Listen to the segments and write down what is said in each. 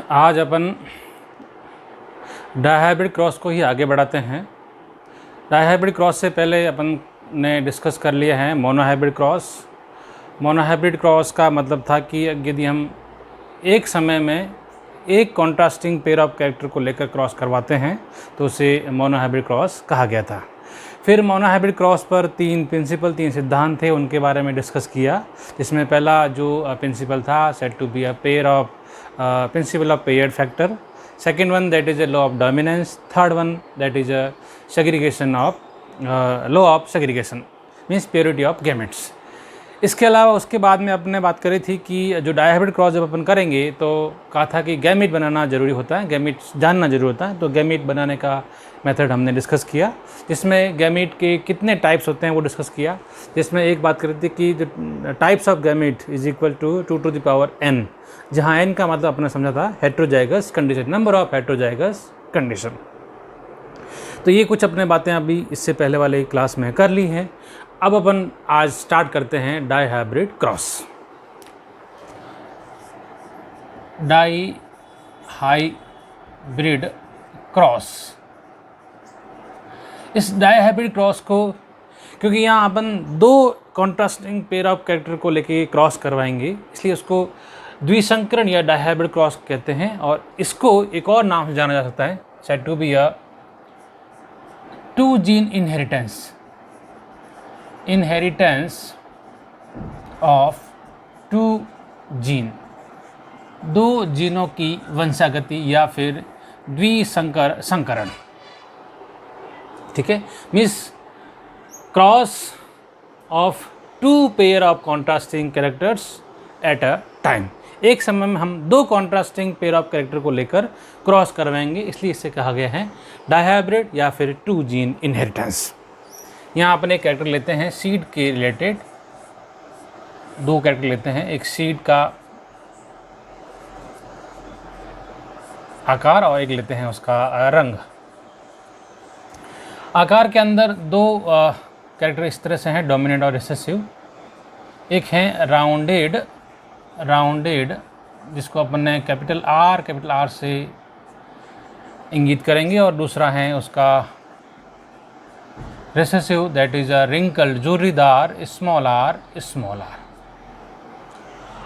आज अपन dihybrid cross को ही आगे बढ़ाते हैं। डायहाइब्रिड क्रॉस से पहले अपन ने डिस्कस कर लिया है मोनोहाइब्रिड क्रॉस। मोनोहाइब्रिड क्रॉस का मतलब था कि यदि हम एक समय में एक कॉन्ट्रास्टिंग पेयर ऑफ कैरेक्टर को लेकर क्रॉस करवाते हैं तो उसे मोनोहाइब्रिड क्रॉस कहा गया था। फिर मोनोहाइब्रिड क्रॉस पर तीन सिद्धांत थे, उनके बारे में डिस्कस किया। जिसमें पहला जो प्रिंसिपल था said to be a pair of principle of paired factor, second one that is a law of dominance, third one that is a segregation of law of segregation means purity of gametes। इसके अलावा उसके बाद में अपने बात करी थी कि जो डायहाइब्रिड क्रॉस जब अपन करेंगे तो कहा था कि गैमेट बनाना ज़रूरी होता है, गैमेट जानना ज़रूरी होता है। तो गैमेट बनाने का मेथड हमने डिस्कस किया, जिसमें गैमेट के कितने टाइप्स होते हैं वो डिस्कस किया। जिसमें एक बात करी थी कि जो types of gamete is equal to 2 to the power n, जहाँ n का मतलब अपने समझा था heterozygous condition, number of heterozygous condition. तो ये कुछ अपने बातें अभी इससे पहले वाले क्लास में कर ली हैं। अब अपन आज स्टार्ट करते हैं डायहाइब्रिड क्रॉस। डायहाइब्रिड क्रॉस, इस डायहाइब्रिड क्रॉस को क्योंकि यहाँ अपन दो कॉन्ट्रास्टिंग पेयर ऑफ कैरेक्टर को लेके क्रॉस करवाएंगे, इसलिए उसको द्विसंकरण या डायहाइब्रिड क्रॉस कहते हैं। और इसको एक और नाम से जाना जा सकता है, said to be a two gene inheritance of two gene, दो जीनों की वंशागति या फिर संकरण। ठीक है, means cross of two pair of contrasting characters at a time. एक समय में हम दो कॉन्ट्रास्टिंग पेयर ऑफ कैरेक्टर को लेकर क्रॉस करवाएंगे, इसलिए इसे कहा गया है डायहाइब्रिड या फिर टू जीन इनहेरिटेंस। यहाँ अपने कैरेक्टर लेते हैं सीड के रिलेटेड, दो कैरेक्टर लेते हैं, एक सीड का आकार और एक लेते हैं उसका रंग। आकार के अंदर दो कैरेक्टर इस तरह से हैं, डोमिनेंट और रिसेसिव। एक है राउंडेड जिसको अपन ने कैपिटल आर से इंगित करेंगे, और दूसरा है उसका recessive that is a wrinkled, जोरीदार, स्मॉल आर।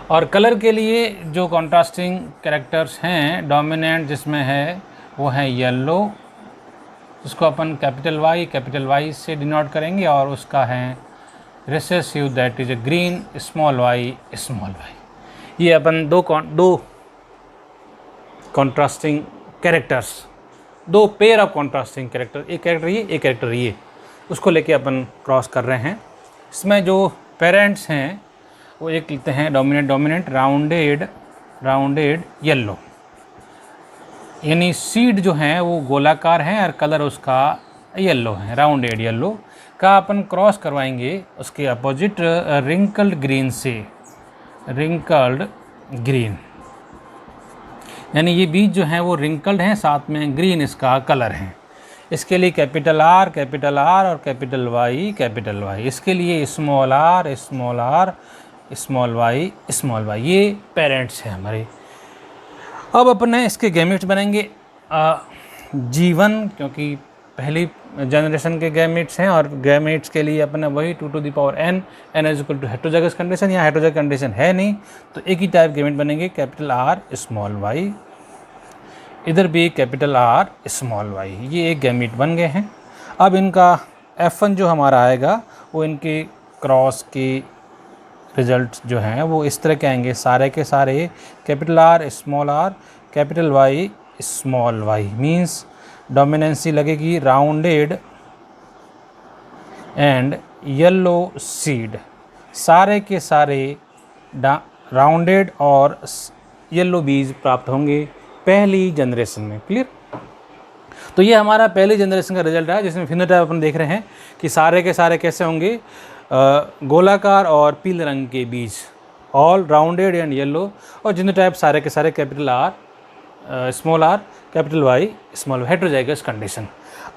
और कलर के लिए जो कॉन्ट्रास्टिंग कैरेक्टर्स हैं, डोमिनेंट जिसमें है वो है येलो, उसको अपन कैपिटल वाई से डिनोट करेंगे, और उसका है recessive that is a green, small Y. ये अपन दो कॉन्ट्रास्टिंग कैरेक्टर्स, दो पेयर ऑफ कॉन्ट्रास्टिंग कैरेक्टर, एक कैरेक्टर ये एक कैरेक्टर ये, उसको लेके अपन क्रॉस कर रहे हैं। इसमें जो पेरेंट्स हैं वो एक लेते हैं डोमिनेंट राउंडेड येलो, यानी सीड जो हैं वो गोलाकार हैं और कलर उसका येलो है, राउंडेड येलो का अपन क्रॉस करवाएंगे उसके अपोजिट रिंकल्ड ग्रीन से, रिंकल्ड ग्रीन, यानी ये बीज जो हैं वो रिंकल्ड हैं, साथ में ग्रीन इसका कलर है। इसके लिए कैपिटल आर और कैपिटल वाई। इसके लिए स्मॉल आर, स्मॉल वाई। ये पेरेंट्स हैं हमारे। अब अपने इसके गैमेट्स बनेंगे G1, क्योंकि पहली जनरेशन के गैमेट्स हैं, और गैमेट्स के लिए अपने वही 2 to the power n is equal to heterozygous condition. या हेट्रोजाइगस कंडीशन है नहीं तो एक ही टाइप गैमेट बनेंगे, कैपिटल आर स्मॉल वाई, इधर भी कैपिटल आर स्मॉल वाई। ये एक गैमेट बन गए हैं। अब इनका F1 जो हमारा आएगा वो इनके क्रॉस के रिजल्ट जो हैं वो इस तरह के आएंगे, सारे के सारे capital R capital Y small Y. Means dominancy लगेगी राउंडेड एंड येलो सीड, सारे के सारे राउंडेड और येलो बीज प्राप्त होंगे पहली जनरेशन में। क्लियर? तो ये हमारा पहली जनरेशन का रिजल्ट है, जिसमें फिनोटाइप अपन देख रहे हैं कि सारे के सारे कैसे होंगे, गोलाकार और पीले रंग के बीज, ऑल राउंडेड एंड येलो, और जिनोटाइप सारे के सारे capital R small R capital Y small, heterozygous condition.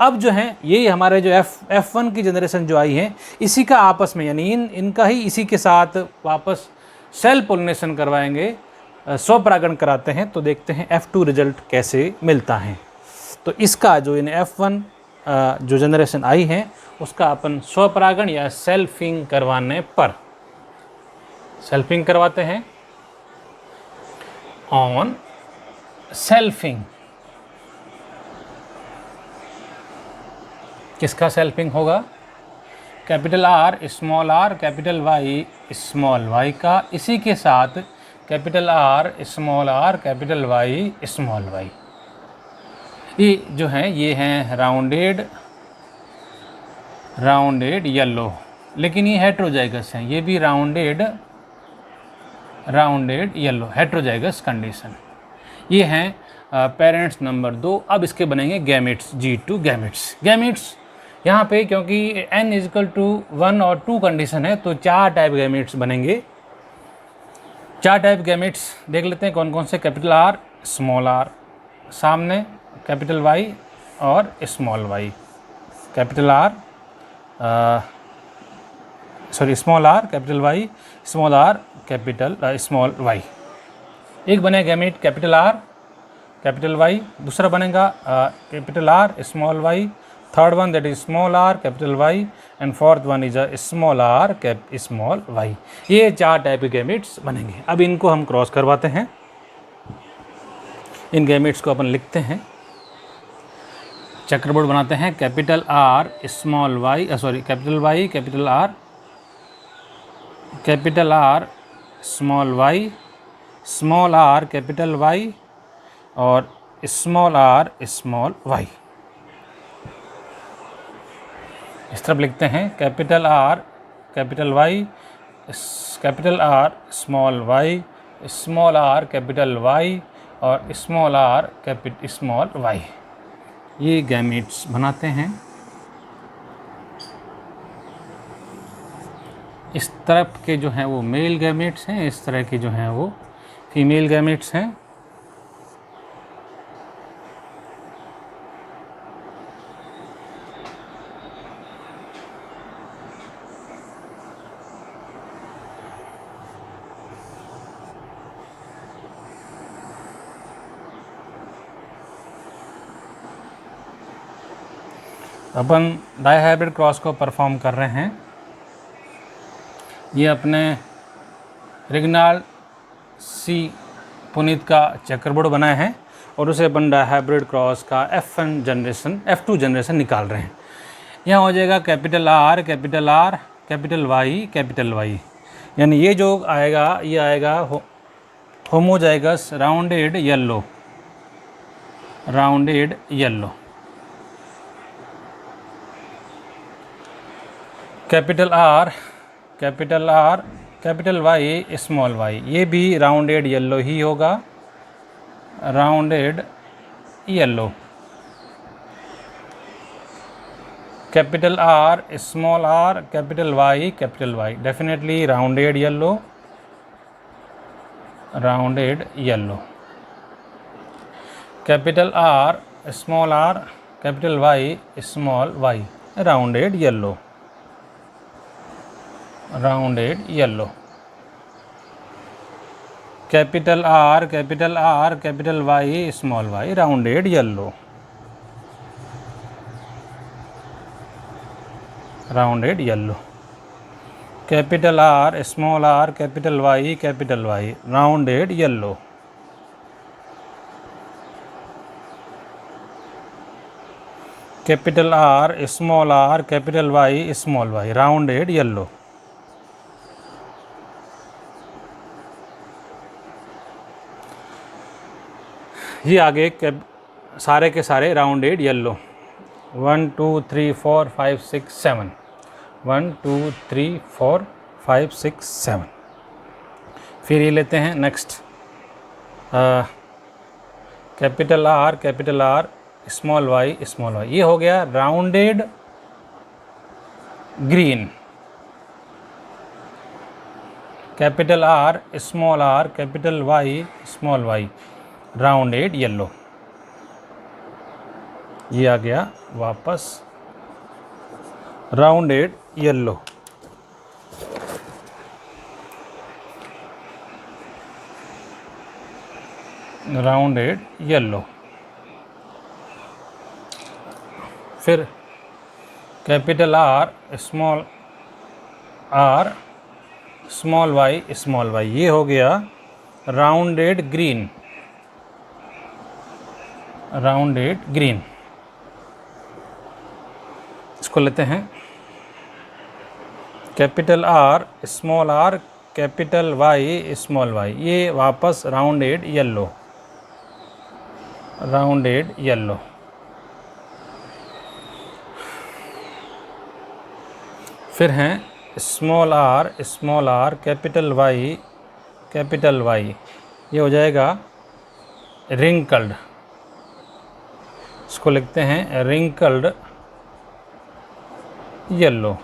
अब जो है ये हमारे जो F1 की जनरेशन जो आई है, इसी का आपस में यानी इनका ही इसी के साथ वापस सेल पोलिनेशन करवाएंगे स्वपरागण कराते हैं तो देखते हैं F2 रिजल्ट कैसे मिलता है। तो इसका जो इन F1 जो जनरेशन आई है उसका अपन स्वपरागण या सेल्फिंग करवाने पर सेल्फिंग करवाते हैं। ऑन सेल्फिंग, किसका सेल्फिंग होगा? कैपिटल आर कैपिटल वाई का, इसी के साथ capital R capital Y small Y. ये जो है ये हैं राउंडेड येलो, लेकिन ये हेट्रोजाइगस हैं, ये भी राउंडेड येलो हेट्रोजाइगस कंडीशन। ये हैं पेरेंट्स नंबर 2। अब इसके बनेंगे गैमेट्स, G2 गैमेट्स। यहाँ पे क्योंकि n = 1 और 2 कंडीशन है तो 4 टाइप गैमेट्स बनेंगे। 4 टाइप गैमेट्स देख लेते हैं कौन कौन से। कैपिटल आर स्मॉल आर, सामने कैपिटल वाई और small Y. Capital R small R capital Y, small R capital small Y. एक बने gamete capital R capital Y, दूसरा बनेगा capital R small Y, third one that is small R capital Y, and fourth one is a small R small Y. ये 4 type के gametes बनेंगे। अब इनको हम क्रॉस करवाते हैं। इन गैमेट्स को अपन लिखते हैं, चक्रबोर्ड बनाते हैं। Capital R small Y capital Y capital R small Y, small R capital Y और स्मॉल आर स्मॉल वाई। इस तरफ लिखते हैं capital R capital Y capital R small Y, small R capital Y और small R capital small Y. ये gametes बनाते हैं। इस तरफ के जो हैं वो मेल गैमेट्स हैं, इस तरह के जो हैं वो फीमेल गैमेट्स हैं। अपन डाइहाइब्रिड क्रॉस को परफॉर्म कर रहे हैं। ये अपने रिग्नाल्ड सी पुनीत का चक्रबोर्ड बनाए हैं और उसे अपन डाइहाइब्रिड क्रॉस का F2 जनरेशन निकाल रहे हैं। यहाँ हो जाएगा कैपिटल आर कैपिटल वाई, यानी ये जो आएगा ये आएगा homozygous rounded yellow. Capital R capital Y small Y, ये भी राउंडेड येलो ही होगा, rounded yellow. Capital R capital Y definitely rounded yellow. Capital R capital Y small Y, rounded yellow. Capital R capital Y small Y, rounded yellow. Capital R capital Y rounded yellow. Capital R capital Y small Y, rounded yellow. ये आगे सारे के सारे rounded yellow. 1 2 3 4 5 6 7 1 2 3 4 5 6 7। फिर ये लेते हैं next capital R small Y, ये हो गया rounded green. Capital R capital Y small Y, rounded yellow. ये आ गया वापस राउंडेड येलो। Rounded yellow. फिर कैपिटल आर स्मॉल वाई, ये हो गया राउंडेड ग्रीन। इसको लेते हैं capital R capital Y small Y, ये वापस राउंडेड येलो। फिर हैं स्मॉल आर कैपिटल वाई, ये हो जाएगा रिंकल्ड। इसको लिखते हैं रिंकल्ड येलो।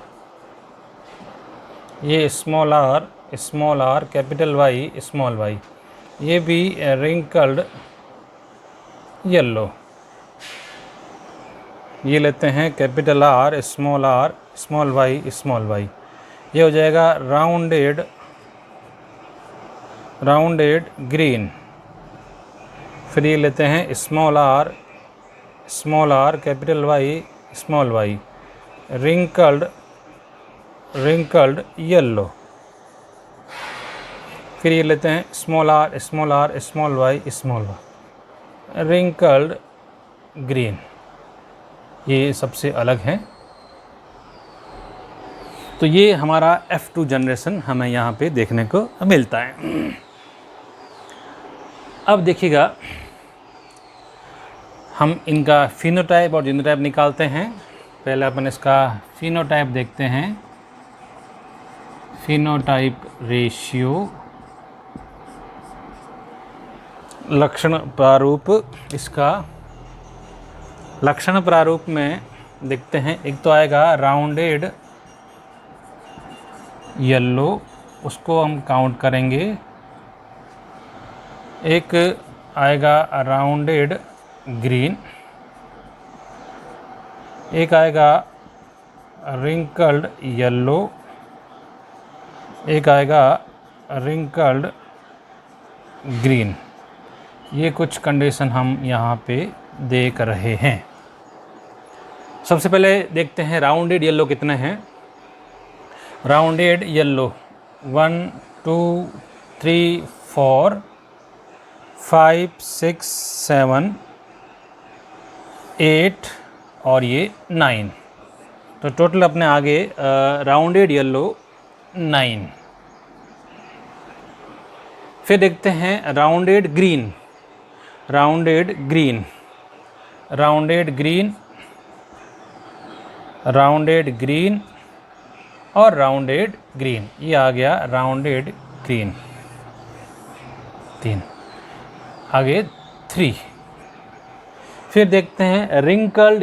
ये small R capital Y small Y, ये भी रिंकल्ड येलो। ये लेते हैं कैपिटल आर स्मॉल वाई, ये हो जाएगा राउंडेड ग्रीन। फिर ये लेते हैं small R capital Y small Y, wrinkled yellow. फिर ये लेते हैं small R small Y, wrinkled green. ये सबसे अलग है। तो ये हमारा F2 जनरेशन हमें यहाँ पे देखने को मिलता है। अब देखिएगा, हम इनका फिनोटाइप और जीनोटाइप निकालते हैं। पहले अपन इसका फिनोटाइप देखते हैं। फिनोटाइप रेशियो, लक्षण प्रारूप। इसका लक्षण प्रारूप में देखते हैं, एक तो आएगा राउंडेड येलो, उसको हम काउंट करेंगे। एक आएगा राउंडेड ग्रीन, एक आएगा रिंकल्ड येलो, एक आएगा रिंकल्ड ग्रीन। ये कुछ कंडीशन हम यहाँ पे देख रहे हैं। सबसे पहले देखते हैं राउंडेड येलो कितने हैं। राउंडेड येलो 1 2 3 4 5 6 7 8 और ये 9, तो टोटल अपने आगे राउंडेड येलो 9। फिर देखते हैं राउंडेड ग्रीन और राउंडेड ग्रीन, ये आ गया राउंडेड ग्रीन 3, आगे 3। फिर देखते हैं रिंकल्ड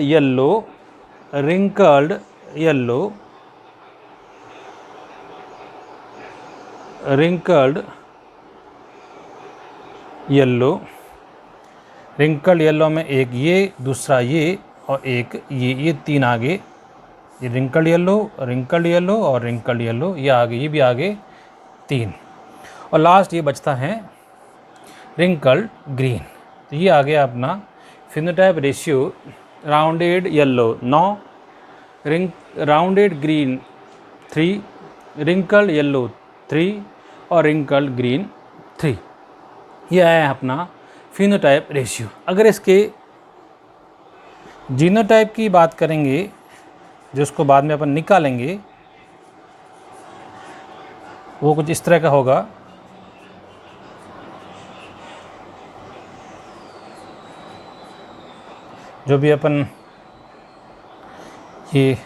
येलो में एक ये, दूसरा ये और एक ये 3 आगे। ये रिंकल्ड येलो और रिंकल्ड येलो, ये आगे, ये भी आगे 3, और लास्ट ये बचता है रिंकल्ड ग्रीन। तो ये आ गया अपना phenotype ratio. Rounded yellow 9, rounded green 3, wrinkled yellow 3 और रिंकल्ड ग्रीन 3। ये आया अपना फिनोटाइप रेशियो। अगर इसके जीनोटाइप की बात करेंगे, जिसको बाद में अपन निकालेंगे, वो कुछ इस तरह का होगा। जो भी अपन ये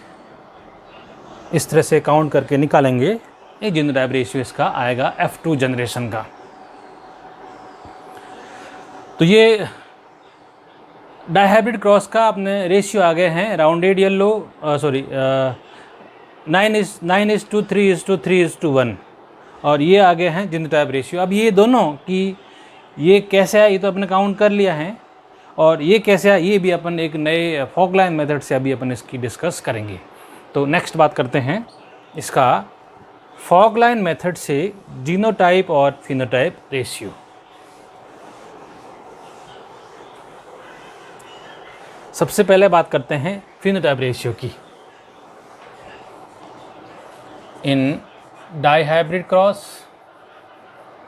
इस तरह से काउंट करके निकालेंगे, ये जीनोटाइप रेशियो इसका आएगा F2 जनरेशन का। तो ये डायहाइब्रिड क्रॉस का अपने रेशियो आ गए हैं। राउंडेड येलो 9:3:3:1, और ये आ गए हैं जीनोटाइप रेशियो। अब ये दोनों की ये कैसे है, ये तो अपने काउंट कर लिया है, और ये कैसे है ये भी अपन एक नए फॉकलाइन मेथड से अभी अपन इसकी डिस्कस करेंगे। तो नेक्स्ट बात करते हैं इसका फॉकलाइन मेथड से जीनोटाइप और फिनोटाइप रेशियो। सबसे पहले बात करते हैं फिनोटाइप रेशियो की। इन डाईहाइब्रिड क्रॉस,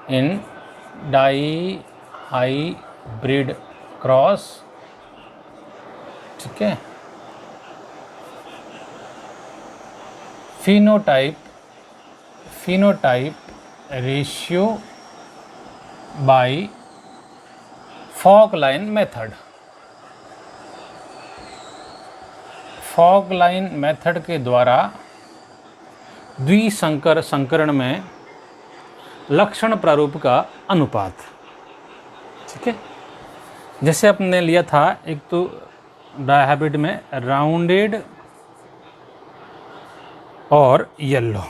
इन डाईहाइब्रिड क्रॉस, ठीक है, phenotype ratio by Fock-line method. Fock-line method के द्वारा द्विसंकर संकरण में लक्षण प्रारूप का अनुपात, ठीक है। जैसे आपने लिया था एक तो डायहाइब्रिड में राउंडेड और येलो,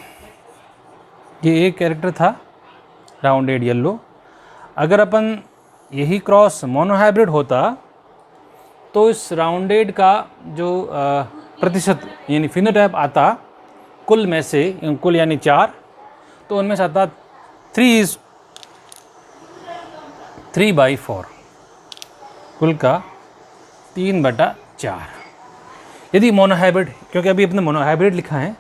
ये एक कैरेक्टर था राउंडेड येलो। अगर अपन यही क्रॉस मोनोहाइब्रिड होता तो इस राउंडेड का जो प्रतिशत यानी फिनोटाइप आता कुल में से, कुल यानी 4, तो उनमें से आता 3/4, कुल का 3/4। यदि मोनोहाइब्रिड, क्योंकि अभी अपने मोनोहाइब्रिड लिखा है,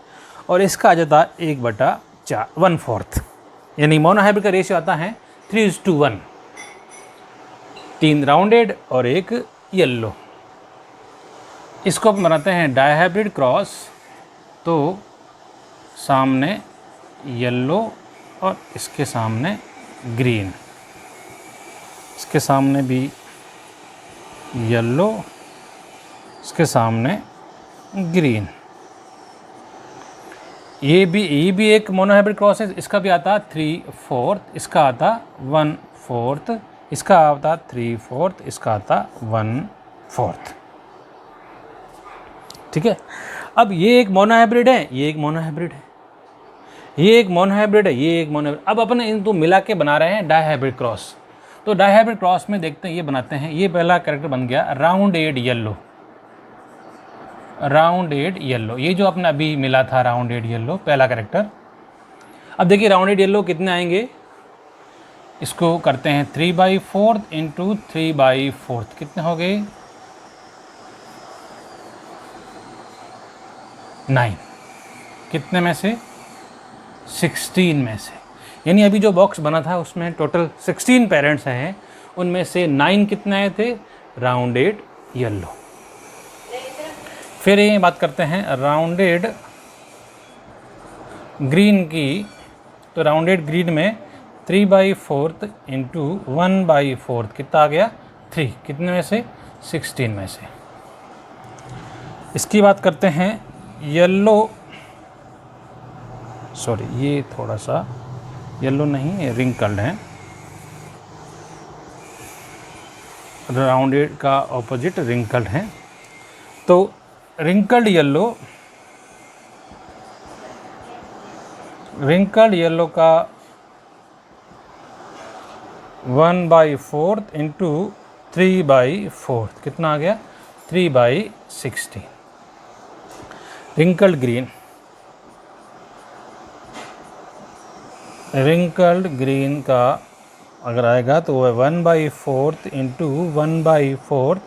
और इसका आ जाता 1/4, 1/4, यानी मोनोहाइब्रिड का रेशियो आता है 3:1, 3 राउंडेड और 1 येलो। इसको हम बनाते हैं डायहाइब्रिड क्रॉस, तो सामने येलो और इसके सामने ग्रीन, इसके सामने भी येलो, इसके सामने ग्रीन। ये भी एक मोनोहाइब्रिड क्रॉस है। इसका भी आता 3/4, इसका आता 1/4, इसका आता 3/4, इसका आता 1/4, ठीक है। अब ये एक मोनोहाइब्रिड है, ये एक मोनोहाइब्रिड है, ये एक मोनोहाइब्रिड है, ये एक मोनोहाइब्रिड। अब अपन इन दो मिला के बना रहे हैं डायहाइब्रिड क्रॉस। तो डायहाइब्रिड क्रॉस में देखते हैं, ये बनाते हैं। ये पहला कैरेक्टर बन गया राउंडेड येलो, राउंडेड येलो, ये जो अपने अभी मिला था राउंडेड येलो, पहला कैरेक्टर। अब देखिए राउंडेड येलो कितने आएंगे, इसको करते हैं 3/4 इंटू 3/4, कितने हो गए 9, कितने में से 16 में से, यानी अभी जो बॉक्स बना था उसमें टोटल 16 पेरेंट्स हैं, उनमें से 9 कितने आए थे राउंडेड येलो। फिर ये बात करते हैं राउंडेड ग्रीन की, तो राउंडेड ग्रीन में 3/4 इंटू 1/4 कितना आ गया 3, कितने में से 16 में से। इसकी बात करते हैं येलो, सॉरी ये थोड़ा सा येलो नहीं है, रिंकल्ड है, राउंडेड का ऑपोजिट रिंकल्ड है। तो रिंकल्ड येलो का 1/4 इंटू 3/4 कितना आ गया 3/16। रिंकल्ड ग्रीन का अगर आएगा तो वह 1/4 इंटू 1/4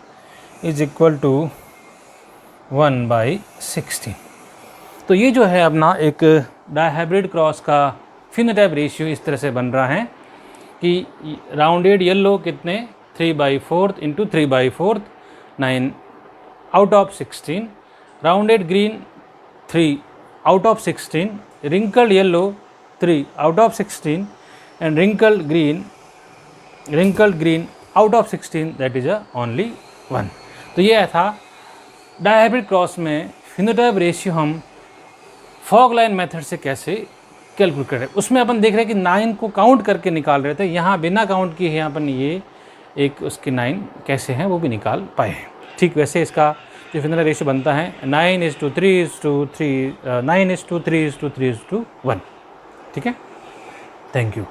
इज इक्वल टू 1/16। तो ये जो है अपना एक डायहाइब्रिड क्रॉस का फिनोटाइप रेशियो इस तरह से बन रहा है कि राउंडेड येलो कितने 3/4 into 3/4 9 out of 16, rounded green 3 out of 16, wrinkled yellow 3 out of 16 and wrinkled green out of 16 that is only 1। तो ये था डायहाइब्रिड क्रॉस में फिनोटाइप रेशियो हम फॉग-लाइन मेथड से कैसे कैलकुलेट कर रहे हैं। उसमें अपन देख रहे हैं कि 9 को काउंट करके निकाल रहे थे, यहाँ बिना काउंट किए यहाँ अपन ये एक उसके 9 कैसे हैं वो भी निकाल पाए हैं। ठीक वैसे इसका जो फिनोटाइप रेशियो बनता है 9:3:3 9:3:3:1। ठीक है, थैंक यू।